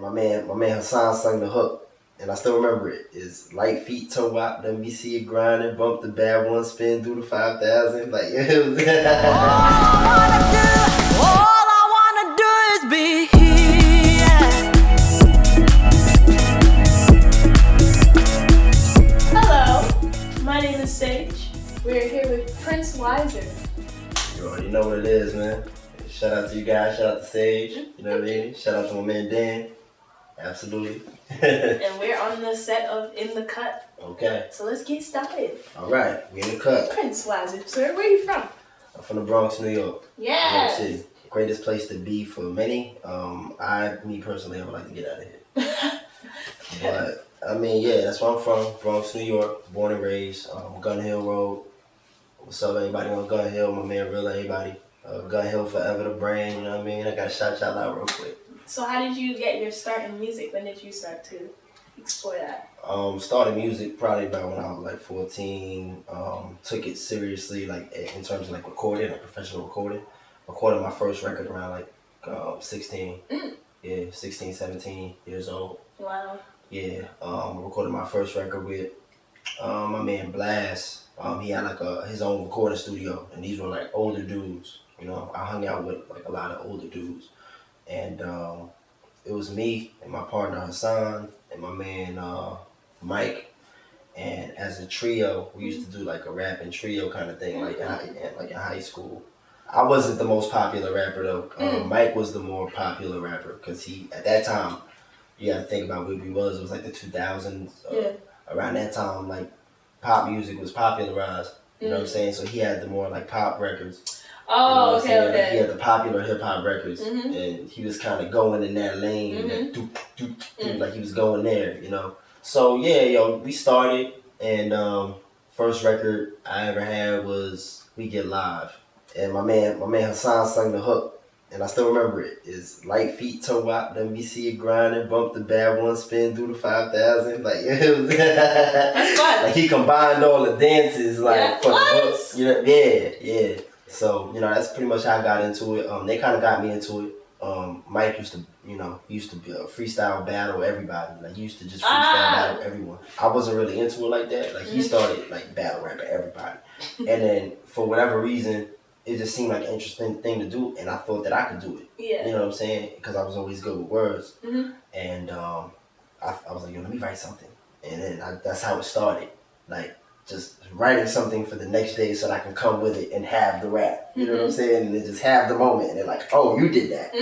my man Hassan sung the hook, and I still remember it. It's light feet toe out, let me see you grinding, bump the bad one, spin through the 5,000. Like it was. All I wanna do is be here. Hello, my name is Sage. We're here with Prince Wiser. You already know what it is, man. Shout out to you guys. Shout out to Sage. You know what I mean? Shout out to my man Dan. Absolutely. And we're on the set of In the Cut. Okay. So let's get started. All right. We in the cut. Prince Wiser, sir, where are you from? I'm from the Bronx, New York. Yes. New York City. Greatest place to be for many. Me personally, I would like to get out of here. But I mean, yeah, that's where I'm from. Bronx, New York. Born and raised. Gun Hill Road. What's up, everybody on Gun Hill? My man, real everybody. Gun Hill forever the brand. You know what I mean? I gotta shout y'all out real quick. So how did you get your start in music? When did you start to explore that? Started music probably about when I was like 14. Took it seriously, like in terms of like recording, like professional recording. Recorded my first record around like 16. Yeah, 16, 17 years old. Wow. Yeah. Recorded my first record with my man Blast. He had like his own recording studio, and these were like older dudes. You know, I hung out with like a lot of older dudes, and it was me and my partner Hassan and my man Mike, and as a trio, we used to do like a rapping trio kind of thing, like in high school. I wasn't the most popular rapper though. Mike was the more popular rapper because he at that time, you got to think about where we was. It was like the 2000s. Around that time, like pop music was popularized. You know what I'm saying? So he had the more like pop records. Oh, you know okay. He had the popular hip hop records, and he was kind of going in that lane, like he was going there, you know. So yeah, we started, and first record I ever had was "We Get Live," and my man Hassan sung the hook, and I still remember it. It's light feet toe out, let me see you grinding, bump the bad one, spin through the 5,000. Like it was. That's fun. Like he combined all the dances, like for the hook. You know, yeah. So, you know, that's pretty much how I got into it. They kind of got me into it. Mike used to be a freestyle battle everybody. Like, he used to just freestyle battle everyone. I wasn't really into it like that. Like, he started, like, battle rapping everybody. And then, for whatever reason, it just seemed like an interesting thing to do, and I thought that I could do it. Yeah. You know what I'm saying? Because I was always good with words. And I was like, yo, let me write something. And then that's how it started. Like, just writing something for the next day so that I can come with it and have the rap. You know what I'm saying? And then just have the moment. And they're like, oh, you did that.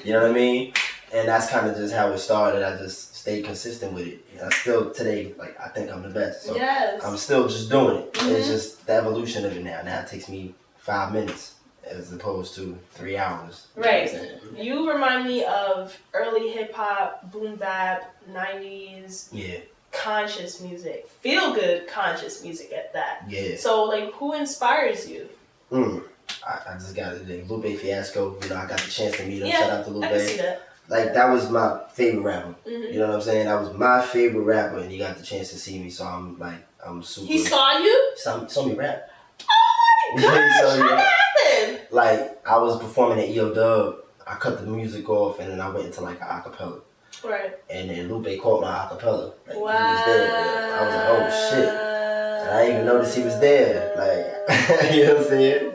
You know what I mean? And that's kind of just how it started. I just stayed consistent with it. And I still, today, like, I think I'm the best. So I'm still just doing it. It's just the evolution of it now. Now it takes me 5 minutes as opposed to 3 hours. Right. You remind me of early hip-hop, boom bap, 90s. Yeah. Conscious music, feel good conscious music at that. Yeah. So like, who inspires you? I just got it. Lupe Fiasco. You know, I got the chance to meet him. Yeah, Shout out to Lupe. I can see that. Like that was my favorite rapper. You know what I'm saying? That was my favorite rapper, and he got the chance to see me. So I'm super. He saw you? Saw me rap. Oh my gosh! How that happened? Like I was performing at EO Dub. I cut the music off, and then I went into like an acapella. Right. And then Lupe caught my acapella. Like, wow. He was there. I was like, oh shit. And I didn't even notice he was there. Like, you know what I'm saying?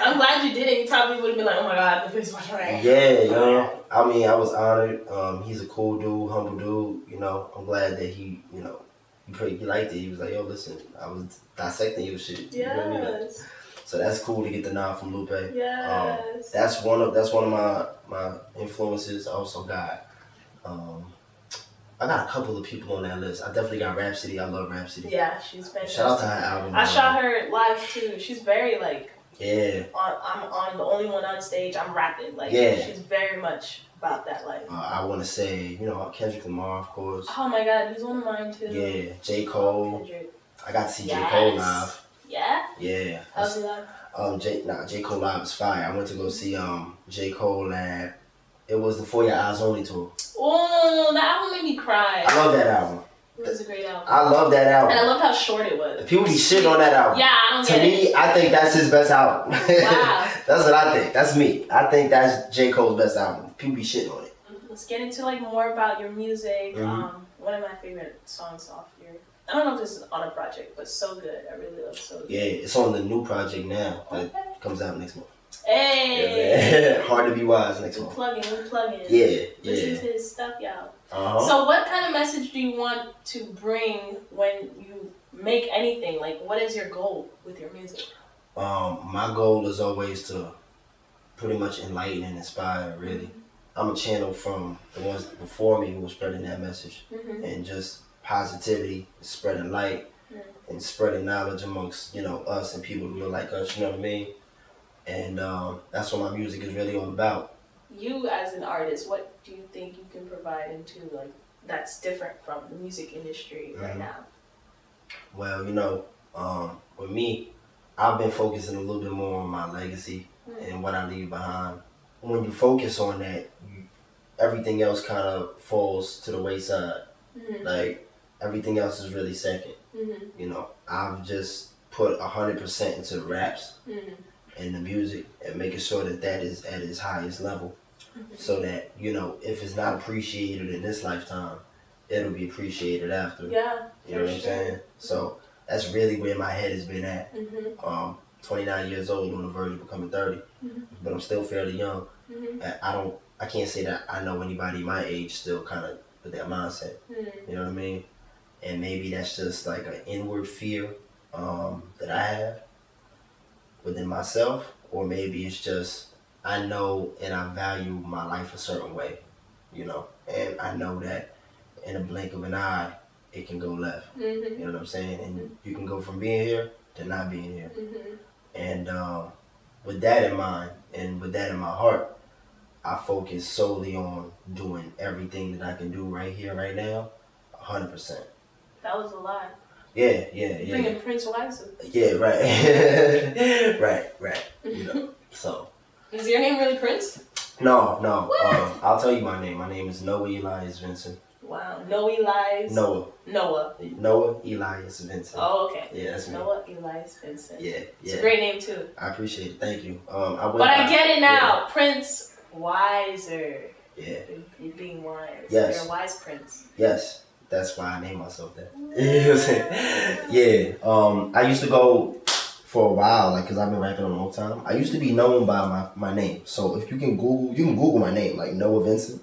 I'm glad you did it. You probably would have been like, oh my God, the face was right. Yeah, you know. I mean, I was honored. He's a cool dude, humble dude. You know, I'm glad that he, you know, he liked it. He was like, yo, listen, I was dissecting your shit. Yes. You know what I mean? So that's cool to get the nod from Lupe. Yes. That's one of my influences. I also got. I got a couple of people on that list. I definitely got Rhapsody. I love Rhapsody. Yeah, she's fantastic. Shout out to her album. I saw her live too. She's very like. Yeah. I'm on the only one on stage. I'm rapping. Like. Yeah. She's very much about that life. I want to say, you know, Kendrick Lamar, of course. Oh my God, he's one of mine too. Yeah, J. Cole. Kendrick. I got to see J. Cole live. Yeah. Yeah. How's he live? J. Cole live is fire. I went to go see J. Cole at. It was the For Your Eyes Only tour. Oh, that album made me cry. I love that album. It was a great album. I love that album. And I loved how short it was. People be shitting on that album. Yeah, I don't get it. To me, I think that's his best album. Wow. That's what I think. That's me. I think that's J. Cole's best album. People be shitting on it. let's get into like more about your music. Mhm. One of my favorite songs off your, I don't know if this is on a project, but So Good. I really love So Good. Yeah, it's on the new project now that Okay. comes out next month. Hey, Yeah, man. Hard to be wise next we month. plugging. Yeah, Listen yeah. to his stuff, y'all. Uh-huh. So, what kind of message do you want to bring when you make anything? Like, what is your goal with your music? My goal is always to pretty much enlighten and inspire, really. I'm a channel from the ones before me who were spreading that message. And just positivity, spreading light, and spreading knowledge amongst, us and people who look like us, you know what I mean? And that's what my music is really all about. You as an artist, what do you think you can provide into like that's different from the music industry right now? Well, with me, I've been focusing a little bit more on my legacy and what I leave behind. When you focus on that, everything else kind of falls to the wayside. Like, everything else is really second. I've just put 100% into the raps and the music and making sure that is at its highest level. So that, if it's not appreciated in this lifetime, it'll be appreciated after. Yeah, you know what I'm saying? So that's really where my head has been at. 29 years old, on the verge of becoming 30, but I'm still fairly young. I can't say that I know anybody my age still kind of with that mindset. You know what I mean? And maybe that's just like an inward fear that I have within myself, or maybe it's just I know and I value my life a certain way, and I know that in a blink of an eye, it can go left. You know what I'm saying? And you can go from being here to not being here. And with that in mind, and with that in my heart, I focus solely on doing everything that I can do right here, right now, 100%. That was a lot. Yeah. Bringing Prince Wise. Yeah, right. right. So. Is your name really Prince? No. I'll tell you my name. My name is Noah Elias Vincent. Wow. Noah Elias Vincent. Oh, okay. Yeah, that's me. Noah Elias Vincent. Yeah. It's a great name too. I appreciate it. Thank you. I get it now. Yeah. Prince Wiser. Yeah. You're being wise. Yes. You're a wise prince. Yes. That's why I named myself that. You know what I'm saying? Yeah. I used to go for a while, like, cause I've been rapping a long time. I used to be known by my name. So if you can Google my name, like Noah Vincent,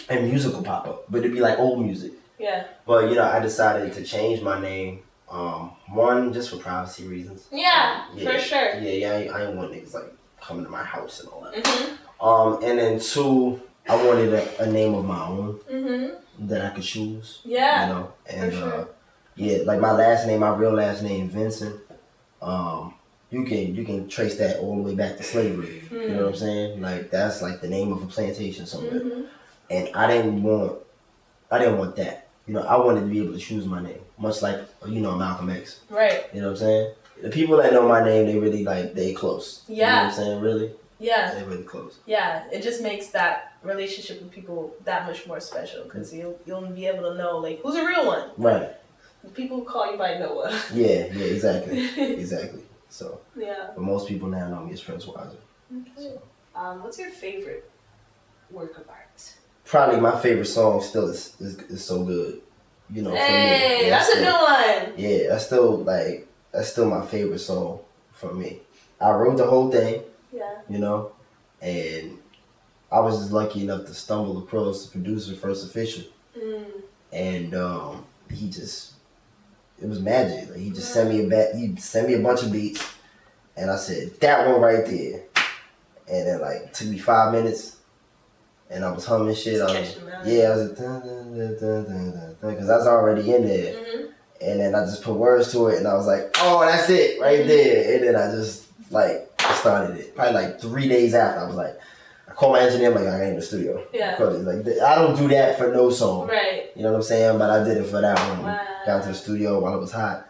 and music will pop up. But it'd be like old music. Yeah. But I decided to change my name. One, just for privacy reasons. Yeah, for sure. Yeah. I ain't want niggas like coming to my house and all that. And then two, I wanted a name of my own that I could choose. Yeah. And for sure. like my real last name, Vincent. You can trace that all the way back to slavery. You know what I'm saying? Like that's like the name of a plantation somewhere. And I didn't want that. I wanted to be able to choose my name, much like Malcolm X. Right. You know what I'm saying? The people that know my name, they really they close. Yeah. You know what I'm saying? Really? Yeah. They really close. Yeah. It just makes that relationship with people that much more special because you'll be able to know like who's a real one. Right. People call you by Noah. Yeah. Exactly. So. Yeah. But most people now know me as Prince Wiser. Okay. So. What's your favorite work of art? Probably my favorite song still is So Good. For me. Hey, that's a good one. Yeah, that's still my favorite song for me. I wrote the whole thing. Yeah. And I was just lucky enough to stumble across the producer, First Official. And it was magic. Like, he just sent me a bunch of beats, and I said, that one right there. And then it took me 5 minutes. And I was humming shit. I was like, dun, dun, dun, dun, dun, dun, because that's already in there. And then I just put words to it, and I was like, oh, that's it right there. And then I just started it. Probably 3 days after, I was like, I called my engineer, I'm like, I ain't in the studio. Yeah. I don't do that for no song. Right. You know what I'm saying? But I did it for that one. Wow. Got to the studio while it was hot,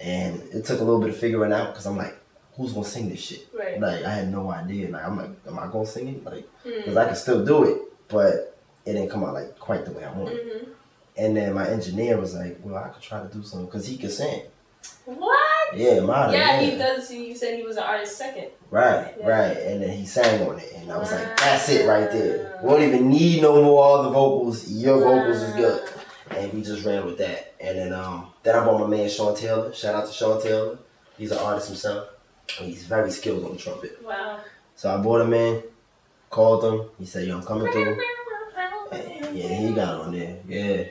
and it took a little bit of figuring out because I'm like, who's gonna sing this shit? Right. I had no idea. I'm like, am I gonna sing it? Because I can still do it, but it didn't come out quite the way I wanted. And then my engineer was like, well, I could try to do something because he could sing. What? Yeah, modern. Yeah, he does. You said he was an artist second. Right, right. And then he sang on it. And I was like, that's it right there. We don't even need no more other vocals. Your vocals is good. And we just ran with that. And then I bought my man Sean Taylor. Shout out to Sean Taylor. He's an artist himself. And he's very skilled on the trumpet. Wow. So I brought him in, called him. He said, yo, I'm coming through. And yeah, he got on there.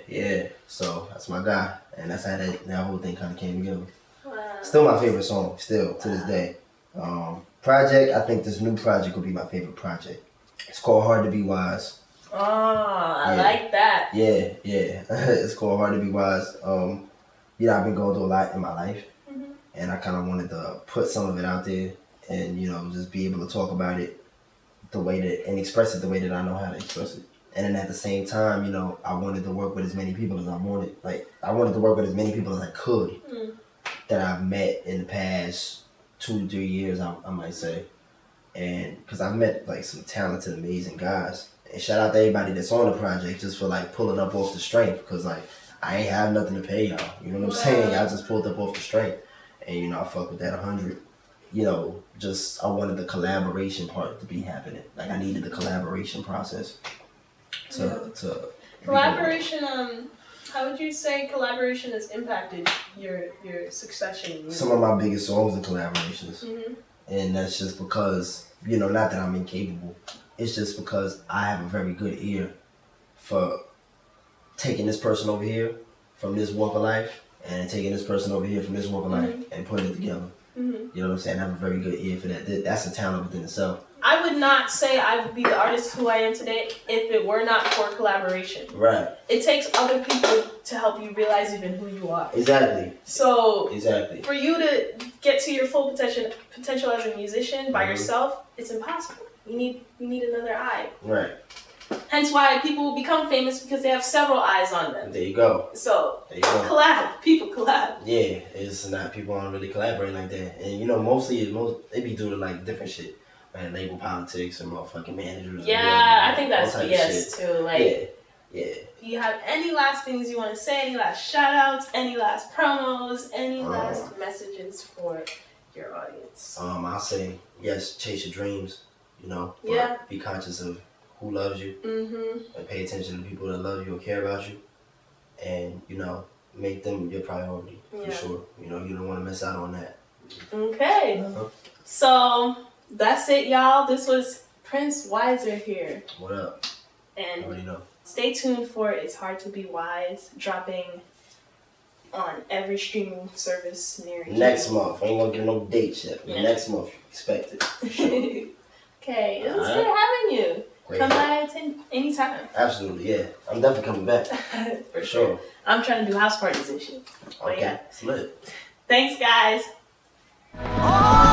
Yeah. So that's my guy. And that's how that whole thing kind of came together. Wow. Still my favorite song, still, to this day. Project, I think this new project will be my favorite project. It's called Hard to Be Wise. Oh, I like that. Yeah. It's called Hard to Be Wise. I've been going through a lot in my life. Mm-hmm. And I kind of wanted to put some of it out there and, just be able to talk about it and express it the way that I know how to express it. And then at the same time, I wanted to work with as many people as I wanted. Like, I wanted to work with as many people as I could that I've met in the past 2-3 years, I might say. And because I've met, like, some talented, amazing guys. And shout out to everybody that's on the project just for, like, pulling up off the strength. Because, like, I ain't have nothing to pay y'all. You know what I'm saying? Y'all just pulled up off the strength. And, I fuck with that 100. I wanted the collaboration part to be happening. Like, I needed the collaboration process to collaboration. How would you say collaboration has impacted your succession? Some of my biggest songs are collaborations, and that's just because not that I'm incapable. It's just because I have a very good ear for taking this person over here from this walk of life and taking this person over here from this walk of life and putting it together. You know what I'm saying? I have a very good ear for that. That's a talent within itself. I would not say I would be the artist who I am today if it were not for collaboration. Right. It takes other people to help you realize even who you are. Exactly. So exactly. For you to get to your full potential as a musician by yourself, it's impossible. You need another eye. Right. Hence why people become famous because they have several eyes on them. There you go. So there you go. Collab. People collab. Yeah, it's not people aren't really collaborating like that. And mostly it be due to like different shit. Like label politics and motherfucking managers. Yeah, I think that's BS too. Like yeah. Do you have any last things you want to say? Any last shout outs? Any last promos? Any last messages for your audience? I'll say yes, chase your dreams, but be conscious of who loves you and pay attention to people that love you or care about you, and make them your priority for sure. You don't want to miss out on that. Okay. So that's it, y'all. This was Prince Wiser here. What up? And I already know. Stay tuned for It's Hard to Be Wise, dropping on every streaming service near you. Next month. I ain't gonna give no dates yet. But next month, expect it. For sure. Okay, it was good having you. Great. Come by anytime. Absolutely, yeah. I'm definitely coming back. For sure. I'm trying to do house parties and shit. Okay, it's lit. Thanks, guys. Oh!